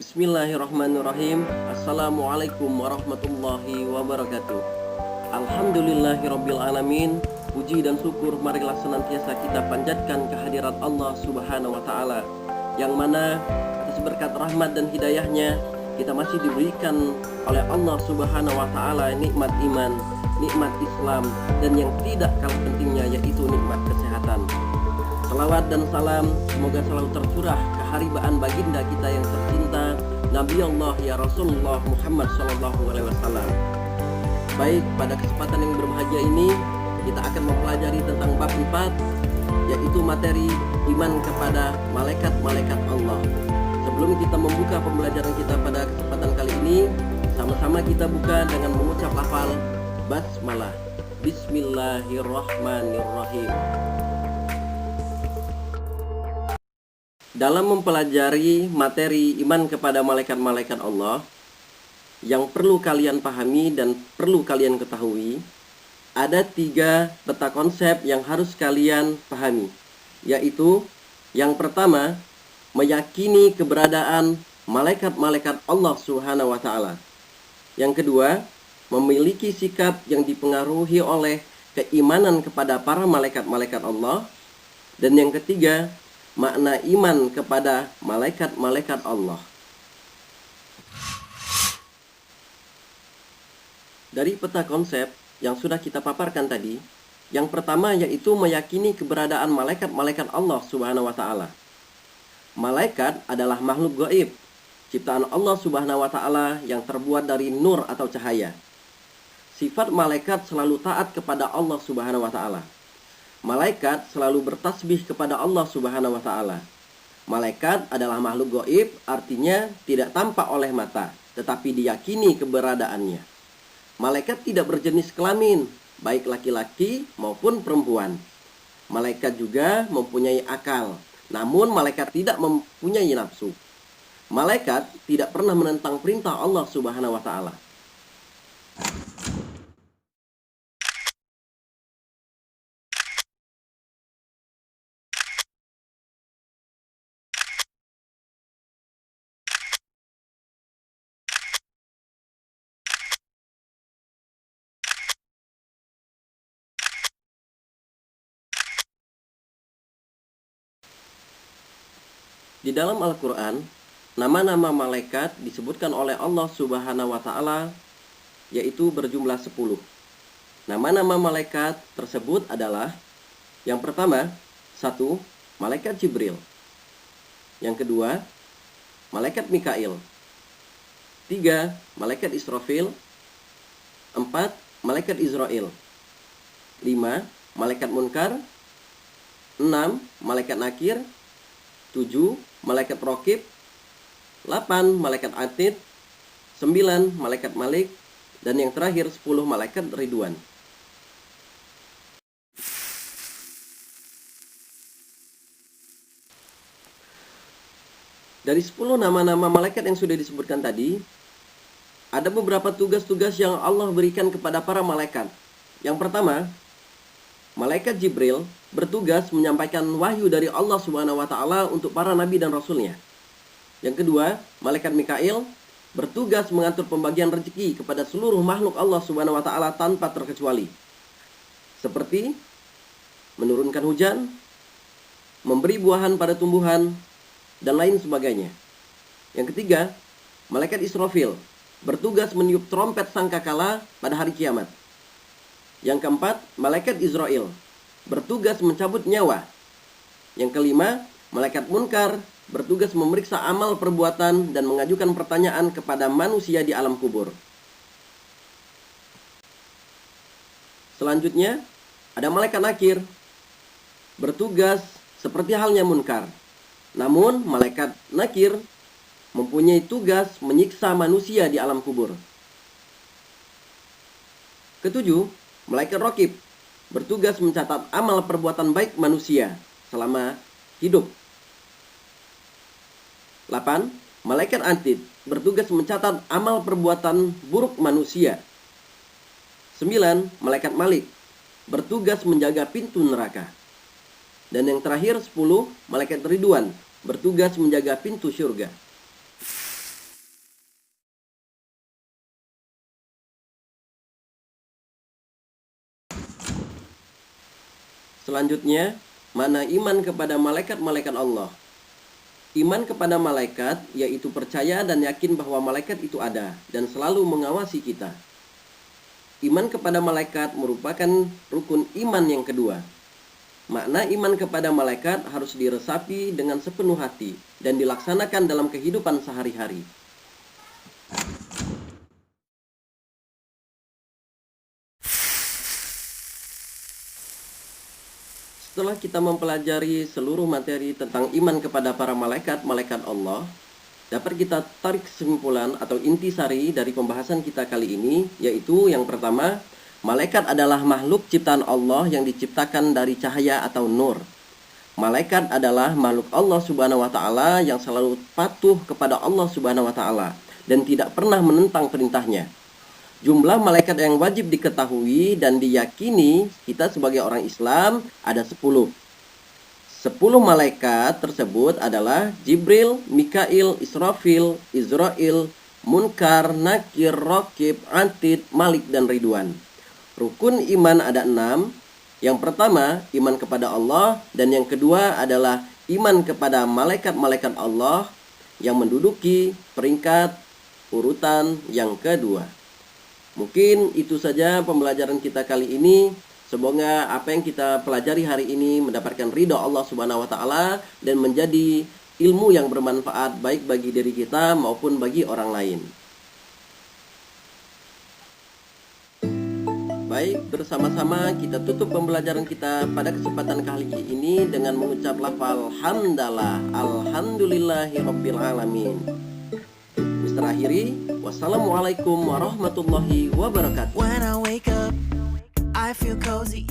Bismillahirrahmanirrahim. Assalamualaikum warahmatullahi wabarakatuh. Alhamdulillahirrabbilalamin. Puji dan syukur marilah senantiasa kita panjatkan kehadirat Allah subhanahu wa ta'ala, yang mana atas berkat rahmat dan hidayahnya kita masih diberikan oleh Allah subhanahu wa ta'ala nikmat iman, nikmat Islam, dan yang tidak kalah pentingnya yaitu nikmat kesehatan. Salawat dan salam semoga selalu tercurah keharibaan baginda kita yang tercinta, Nabi Allah ya Rasulullah Muhammad SAW. Baik, pada kesempatan yang berbahagia ini kita akan mempelajari tentang bab 4, yaitu materi iman kepada malaikat-malaikat Allah. Sebelum kita membuka pembelajaran kita pada kesempatan kali ini, sama-sama kita buka dengan mengucap lafal basmalah. Bismillahirrahmanirrahim. Dalam mempelajari materi iman kepada malaikat-malaikat Allah, yang perlu kalian pahami dan perlu kalian ketahui, ada 3 peta konsep yang harus kalian pahami, yaitu yang pertama, meyakini keberadaan malaikat-malaikat Allah subhanahu wa ta'ala. Yang kedua, memiliki sikap yang dipengaruhi oleh keimanan kepada para malaikat-malaikat Allah. Dan yang ketiga, makna iman kepada malaikat-malaikat Allah. Dari peta konsep yang sudah kita paparkan tadi, yang pertama yaitu meyakini keberadaan malaikat-malaikat Allah subhanahu wa ta'ala. Malaikat adalah makhluk gaib, ciptaan Allah subhanahu wa ta'ala yang terbuat dari nur atau cahaya. Sifat malaikat selalu taat kepada Allah subhanahu wa ta'ala. Malaikat selalu bertasbih kepada Allah subhanahu wa ta'ala. Malaikat adalah makhluk gaib, artinya tidak tampak oleh mata, tetapi diyakini keberadaannya. Malaikat tidak berjenis kelamin, baik laki-laki maupun perempuan. Malaikat juga mempunyai akal, namun malaikat tidak mempunyai nafsu. Malaikat tidak pernah menentang perintah Allah subhanahu wa ta'ala. Di dalam Al-Quran, nama-nama malaikat disebutkan oleh Allah subhanahu wa ta'ala, yaitu berjumlah 10. Nama-nama malaikat tersebut adalah, yang pertama, 1. Malaikat Jibril. Yang kedua, Malaikat Mikail. 3. Malaikat Israfil. 4. Malaikat Israel. 5. Malaikat Munkar. 6. Malaikat Nakir. 7. Malaikat Raqib. 8. Malaikat Atid. 9. Malaikat Malik. Dan yang terakhir 10. Malaikat Ridwan. Dari 10 nama-nama malaikat yang sudah disebutkan tadi, ada beberapa tugas-tugas yang Allah berikan kepada para malaikat. Yang pertama, Malaikat Jibril bertugas menyampaikan wahyu dari Allah subhanahu wa ta'ala untuk para nabi dan rasulnya. Yang kedua, Malaikat Mikail bertugas mengatur pembagian rezeki kepada seluruh makhluk Allah subhanahu wa ta'ala tanpa terkecuali, seperti menurunkan hujan, memberi buahan pada tumbuhan, dan lain sebagainya. Yang ketiga, Malaikat Israfil bertugas meniup trompet sangkakala pada hari kiamat. Yang keempat, Malaikat Israel bertugas mencabut nyawa. Yang kelima, Malaikat Munkar bertugas memeriksa amal perbuatan dan mengajukan pertanyaan kepada manusia di alam kubur. Selanjutnya, ada Malaikat Nakir, bertugas seperti halnya Munkar. Namun, Malaikat Nakir mempunyai tugas menyiksa manusia di alam kubur. Ketujuh, Malaikat Raqib bertugas mencatat amal perbuatan baik manusia selama hidup. 8. Malaikat Atid bertugas mencatat amal perbuatan buruk manusia. 9. Malaikat Malik bertugas menjaga pintu neraka. Dan yang terakhir 10. Malaikat Ridwan bertugas menjaga pintu surga. Selanjutnya, mana iman kepada malaikat-malaikat Allah. Iman kepada malaikat yaitu percaya dan yakin bahwa malaikat itu ada dan selalu mengawasi kita. Iman kepada malaikat merupakan rukun iman yang kedua. Makna iman kepada malaikat harus diresapi dengan sepenuh hati dan dilaksanakan dalam kehidupan sehari-hari. Setelah kita mempelajari seluruh materi tentang iman kepada para malaikat-malaikat Allah, dapat kita tarik kesimpulan atau intisari dari pembahasan kita kali ini, yaitu yang pertama, malaikat adalah makhluk ciptaan Allah yang diciptakan dari cahaya atau nur. Malaikat adalah makhluk Allah Subhanahu wa taala yang selalu patuh kepada Allah Subhanahu wa taala dan tidak pernah menentang perintahnya. Jumlah malaikat yang wajib diketahui dan diyakini kita sebagai orang Islam ada 10. 10 malaikat tersebut adalah Jibril, Mikail, Israfil, Izrail, Munkar, Nakir, Raqib, Atid, Malik, dan Ridwan. Rukun iman ada 6. Yang pertama, iman kepada Allah, dan yang kedua adalah iman kepada malaikat-malaikat Allah yang menduduki peringkat urutan yang kedua. Mungkin itu saja pembelajaran kita kali ini. Semoga apa yang kita pelajari hari ini mendapatkan ridha Allah Subhanahu wa taala dan menjadi ilmu yang bermanfaat baik bagi diri kita maupun bagi orang lain. Baik, bersama-sama kita tutup pembelajaran kita pada kesempatan kali ini dengan mengucap lafal hamdalah, alhamdulillahirabbil alamin. Terakhiri, wassalamualaikum warahmatullahi wabarakatuh. When I wake up, I feel cozy.